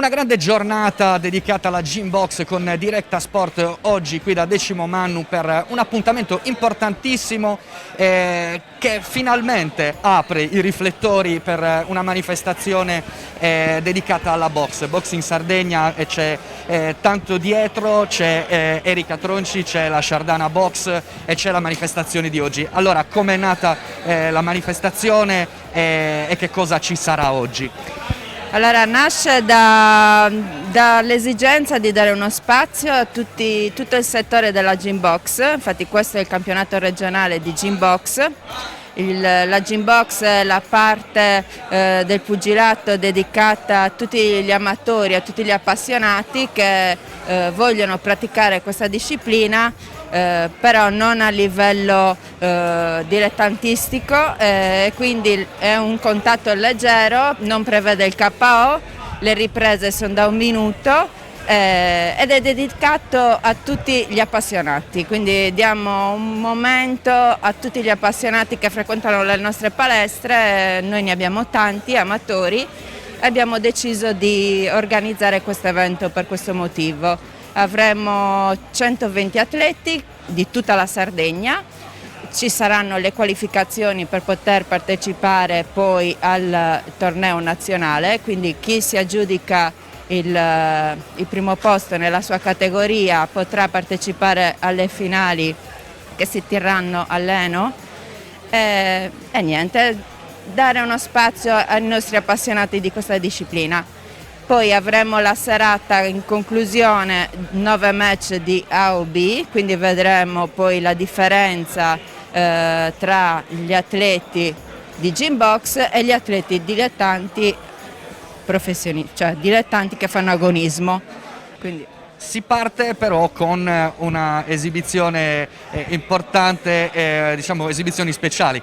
Una grande giornata dedicata alla Gymbox con Directa Sport oggi qui da Decimo Mannu per un appuntamento importantissimo che finalmente apre i riflettori per una manifestazione dedicata alla box in Sardegna, e c'è tanto dietro, c'è Erika Tronci, c'è la Sardana Box e c'è la manifestazione di oggi. Allora, com'è nata la manifestazione e che cosa ci sarà oggi? Allora, nasce dall'esigenza di dare uno spazio a tutto il settore della Gymbox. Infatti questo è il campionato regionale di Gymbox. La Gymbox è la parte del pugilato dedicata a tutti gli amatori, a tutti gli appassionati che vogliono praticare questa disciplina, però non a livello dilettantistico, quindi è un contatto leggero, non prevede il KO, le riprese sono da 1 minuto ed è dedicato a tutti gli appassionati, quindi diamo un momento a tutti gli appassionati che frequentano le nostre palestre. Noi ne abbiamo tanti amatori e abbiamo deciso di organizzare questo evento per questo motivo. Avremo 120 atleti di tutta la Sardegna, ci saranno le qualificazioni per poter partecipare poi al torneo nazionale, quindi chi si aggiudica il primo posto nella sua categoria potrà partecipare alle finali che si terranno all'Eno e niente, dare uno spazio ai nostri appassionati di questa disciplina. Poi avremo la serata in conclusione 9 match di A o B, quindi vedremo poi la differenza tra gli atleti di Gymbox e gli atleti dilettanti professionisti, cioè dilettanti che fanno agonismo. Quindi si parte però con una esibizione importante, diciamo esibizioni speciali.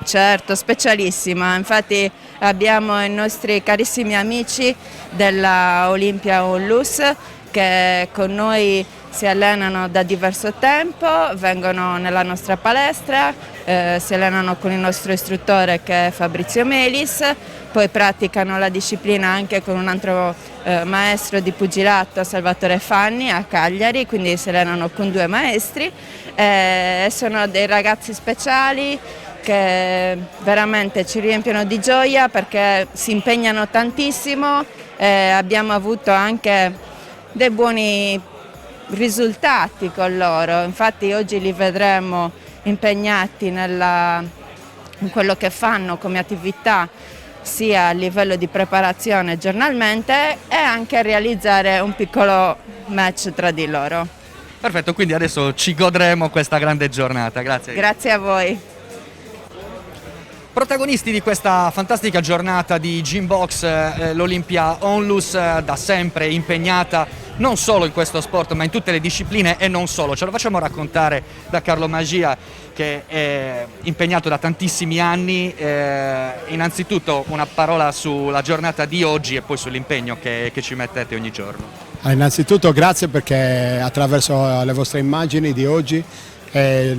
Certo, specialissima, infatti abbiamo i nostri carissimi amici della Olympia Onlus che con noi si allenano da diverso tempo, vengono nella nostra palestra, si allenano con il nostro istruttore che è Fabrizio Melis, poi praticano la disciplina anche con un altro maestro di pugilato, Salvatore Fanni, a Cagliari, quindi si allenano con 2 maestri, sono dei ragazzi speciali che veramente ci riempiono di gioia perché si impegnano tantissimo, abbiamo avuto anche dei buoni risultati con loro, infatti oggi li vedremo impegnati in quello che fanno come attività sia a livello di preparazione giornalmente e anche a realizzare un piccolo match tra di loro. Perfetto, quindi adesso ci godremo questa grande giornata, grazie. Grazie a voi. Protagonisti di questa fantastica giornata di Gymbox, l'Olympia Onlus, da sempre impegnata non solo in questo sport ma in tutte le discipline e non solo. Ce lo facciamo raccontare da Carlo Magia, che è impegnato da tantissimi anni. Innanzitutto una parola sulla giornata di oggi e poi sull'impegno che ci mettete ogni giorno. Innanzitutto grazie perché attraverso le vostre immagini di oggi e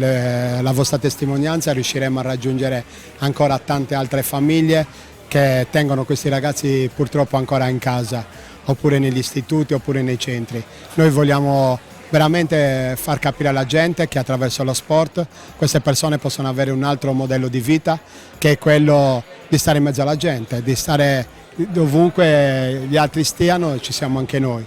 la vostra testimonianza riusciremo a raggiungere ancora tante altre famiglie che tengono questi ragazzi purtroppo ancora in casa, oppure negli istituti, oppure nei centri. Noi vogliamo veramente far capire alla gente che attraverso lo sport queste persone possono avere un altro modello di vita, che è quello di stare in mezzo alla gente, di stare dovunque gli altri stiano, ci siamo anche noi.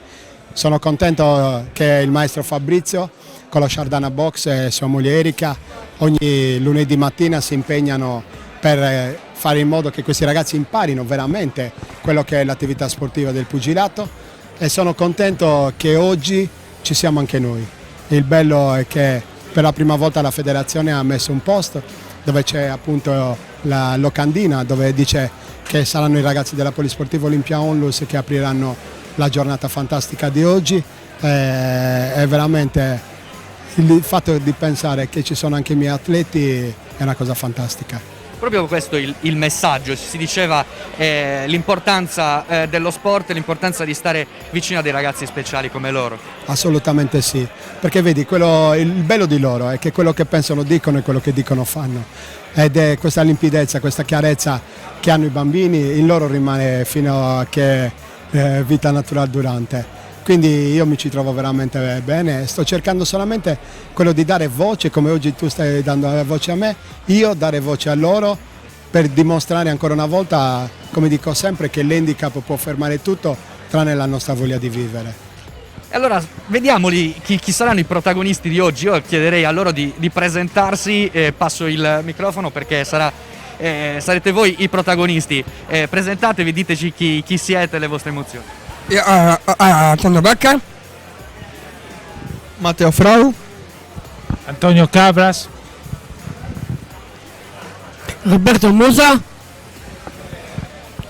Sono contento che il maestro Fabrizio con la Sardana Box e sua moglie Erika ogni lunedì mattina si impegnano per fare in modo che questi ragazzi imparino veramente quello che è l'attività sportiva del pugilato, e sono contento che oggi ci siamo anche noi. Il bello è che per la prima volta la federazione ha messo un post dove c'è appunto la locandina dove dice che saranno i ragazzi della Polisportiva Olympia Onlus che apriranno la giornata fantastica di oggi. È veramente il fatto di pensare che ci sono anche i miei atleti è una cosa fantastica. Proprio questo è il messaggio, si diceva l'importanza dello sport, l'importanza di stare vicino a dei ragazzi speciali come loro. Assolutamente sì, perché vedi, il bello di loro è che quello che pensano dicono e quello che dicono fanno, ed è questa limpidezza, questa chiarezza che hanno i bambini, in loro rimane fino a che vita naturale durante. Quindi io mi ci trovo veramente bene, sto cercando solamente quello di dare voce, come oggi tu stai dando voce a me, io dare voce a loro per dimostrare ancora una volta, come dico sempre, che l'handicap può fermare tutto tranne la nostra voglia di vivere. Allora, vediamoli chi saranno i protagonisti di oggi. Io chiederei a loro di presentarsi, passo il microfono perché sarete voi i protagonisti. Presentatevi, diteci chi siete e le vostre emozioni. Antonio Becca, Matteo Frau, Antonio Cabras, Roberto Musa,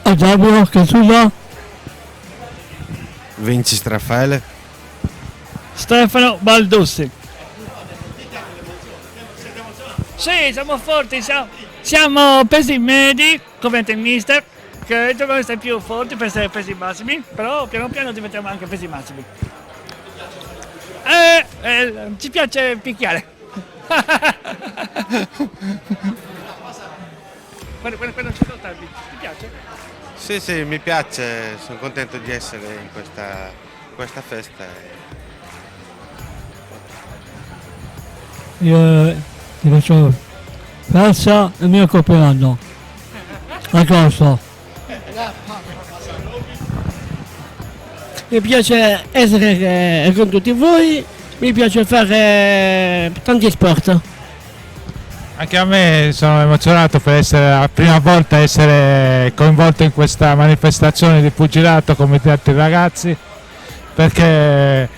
Ottavio Casulla, Vincis Raffaele. Stefano Baldussi. Sì, siamo forti, siamo pesi medi come il mister, che dobbiamo essere più forti per essere pesi massimi, però piano piano diventiamo anche pesi massimi. Ci piace picchiare. Quando ci sono tardi, ti piace? Sì, mi piace, sono contento di essere in questa festa. Io ti faccio persa il mio compleanno. A costo. Mi piace essere con tutti voi, mi piace fare tanti sport. anche a me sono emozionato per essere la prima volta essere coinvolto in questa manifestazione di pugilato come gli altri ragazzi, perché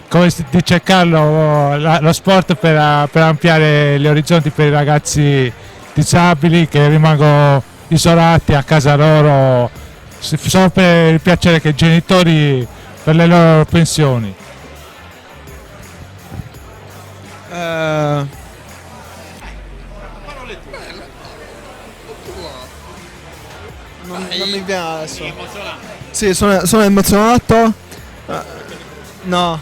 come dice Carlo lo sport per ampliare gli orizzonti per i ragazzi disabili che rimangono isolati a casa loro solo per il piacere che i genitori per le loro pensioni. Non mi viene adesso. Sì, sono emozionato. No,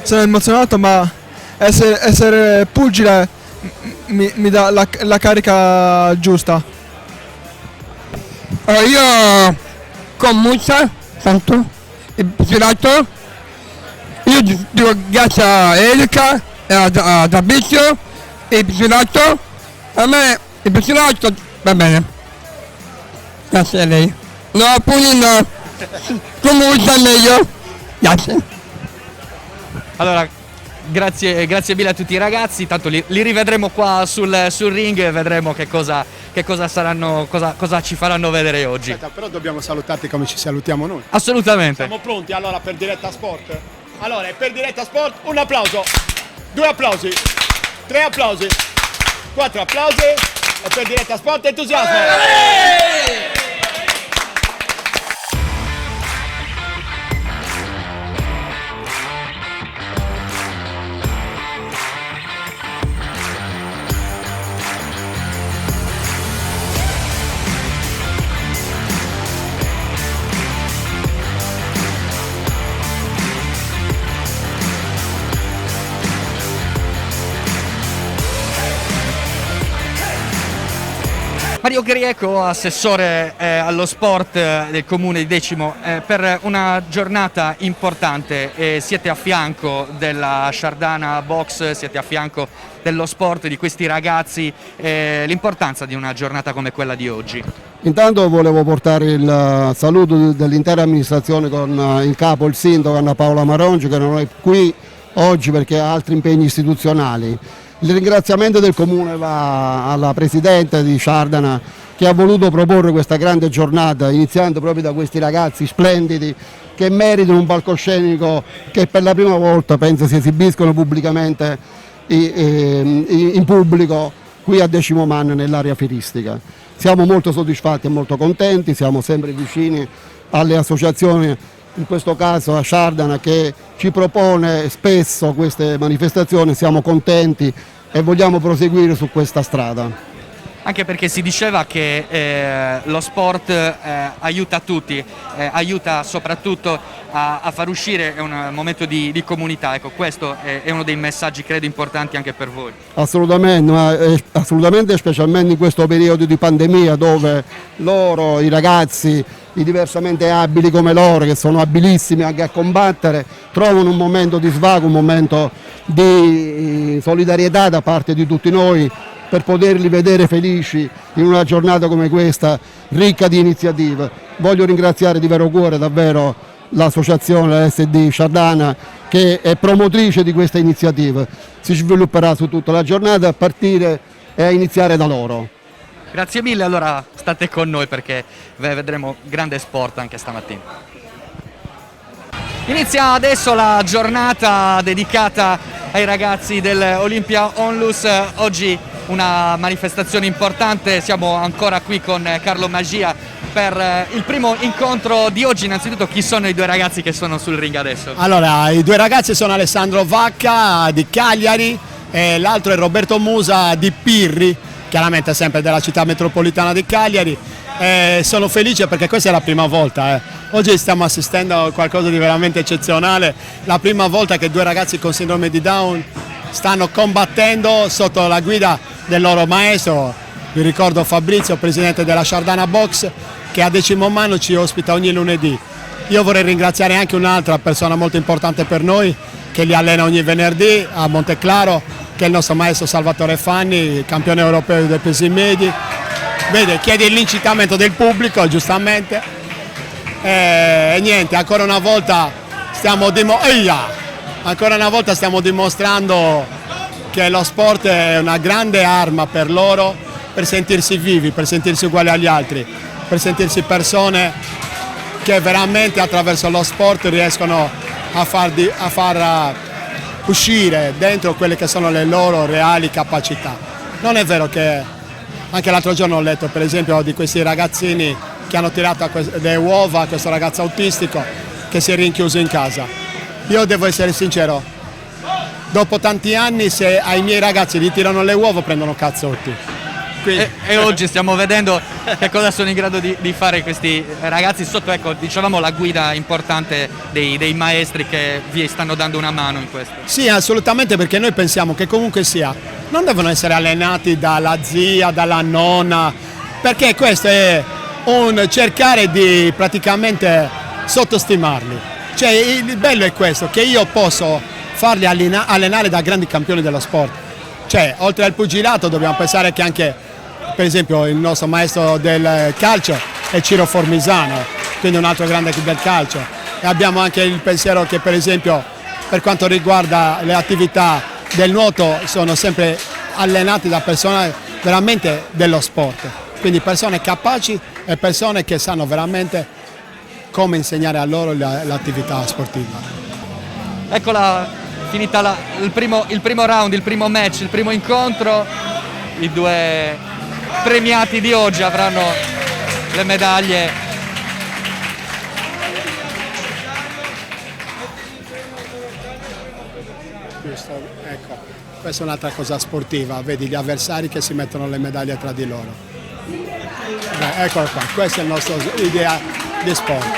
sono emozionato, ma essere pugile mi dà la carica giusta. Io con Musa, tanto, il pugilato, io dico grazie a Erika e a Fabrizio, il pugilato, a me il pugilato va bene. Grazie a lei. No, pugni no. Comunque è meglio. Grazie. Allora, grazie mille a tutti i ragazzi, tanto li rivedremo qua sul ring e vedremo che cosa saranno, cosa ci faranno vedere oggi. Aspetta, però dobbiamo salutarti come ci salutiamo noi. Assolutamente. Siamo pronti allora per Diretta Sport? Allora, per Diretta Sport un applauso, 2 applausi, 3 applausi, 4 applausi e per Diretta Sport entusiasmo! Mario Grieco, assessore allo sport del comune di Decimo, per una giornata importante, siete a fianco della Sciardana Box, siete a fianco dello sport, di questi ragazzi, l'importanza di una giornata come quella di oggi. Intanto volevo portare il saluto dell'intera amministrazione con in capo il sindaco Anna Paola Marongi, che non è qui oggi perché ha altri impegni istituzionali. Il ringraziamento del comune va alla presidente di Sciardana che ha voluto proporre questa grande giornata, iniziando proprio da questi ragazzi splendidi che meritano un palcoscenico che per la prima volta penso si esibiscono pubblicamente in pubblico qui a Decimomannu nell'area fieristica. Siamo molto soddisfatti e molto contenti, siamo sempre vicini alle associazioni, in questo caso a Sciardana, che ci propone spesso queste manifestazioni, siamo contenti e vogliamo proseguire su questa strada. Anche perché si diceva che lo sport aiuta tutti, aiuta soprattutto a far uscire un momento di comunità. Ecco, questo è uno dei messaggi credo importanti anche per voi. Assolutamente, specialmente in questo periodo di pandemia dove loro, i ragazzi, i diversamente abili come loro, che sono abilissimi anche a combattere, trovano un momento di svago, un momento di solidarietà da parte di tutti noi per poterli vedere felici in una giornata come questa, ricca di iniziative. Voglio ringraziare di vero cuore davvero l'associazione SD Sciardana, che è promotrice di questa iniziativa. Si svilupperà su tutta la giornata a partire e a iniziare da loro. Grazie mille, allora state con noi perché vedremo grande sport anche stamattina. Inizia adesso la giornata dedicata ai ragazzi dell'Olympia Onlus. Oggi una manifestazione importante, siamo ancora qui con Carlo Magia per il primo incontro di oggi. Innanzitutto, chi sono i due ragazzi che sono sul ring adesso? Allora, i due ragazzi sono Alessandro Vacca di Cagliari e l'altro è Roberto Musa di Pirri, chiaramente sempre della città metropolitana di Cagliari. Sono felice perché questa è la prima volta. Oggi stiamo assistendo a qualcosa di veramente eccezionale, la prima volta che due ragazzi con sindrome di Down stanno combattendo sotto la guida del loro maestro. Vi ricordo Fabrizio, presidente della Sciardana Box, che a Decimomannu ci ospita ogni lunedì. Io vorrei ringraziare anche un'altra persona molto importante per noi, che li allena ogni venerdì a Monteclaro, che è il nostro maestro Salvatore Fanni, campione europeo dei pesi medi. Vede, chiede l'incitamento del pubblico, giustamente. E niente, ancora una volta stiamo dimostrando che lo sport è una grande arma per loro, per sentirsi vivi, per sentirsi uguali agli altri, per sentirsi persone che veramente attraverso lo sport riescono a far uscire dentro quelle che sono le loro reali capacità. Non è vero che anche l'altro giorno ho letto per esempio di questi ragazzini che hanno tirato le uova a questo ragazzo autistico che si è rinchiuso in casa. Io devo essere sincero, dopo tanti anni se ai miei ragazzi gli tirano le uova prendono cazzotti. E oggi stiamo vedendo che cosa sono in grado di fare questi ragazzi sotto, ecco, dicevamo la guida importante dei maestri che vi stanno dando una mano in questo. Sì, assolutamente, perché noi pensiamo che comunque sia, non devono essere allenati dalla zia, dalla nonna, perché questo è un cercare di praticamente sottostimarli. Cioè il bello è questo, che io posso farli allenare da grandi campioni dello sport. Cioè, oltre al pugilato dobbiamo pensare che anche per esempio il nostro maestro del calcio è Ciro Formisano, quindi un altro grande del calcio, e abbiamo anche il pensiero che per esempio per quanto riguarda le attività del nuoto sono sempre allenati da persone veramente dello sport, quindi persone capaci e persone che sanno veramente come insegnare a loro l'attività sportiva. Eccola, finita il primo round, il primo match, il primo incontro. I due premiati di oggi avranno le medaglie. Giusto, ecco, questa è un'altra cosa sportiva, vedi gli avversari che si mettono le medaglie tra di loro. Eccolo qua, questa è la nostra idea di sport.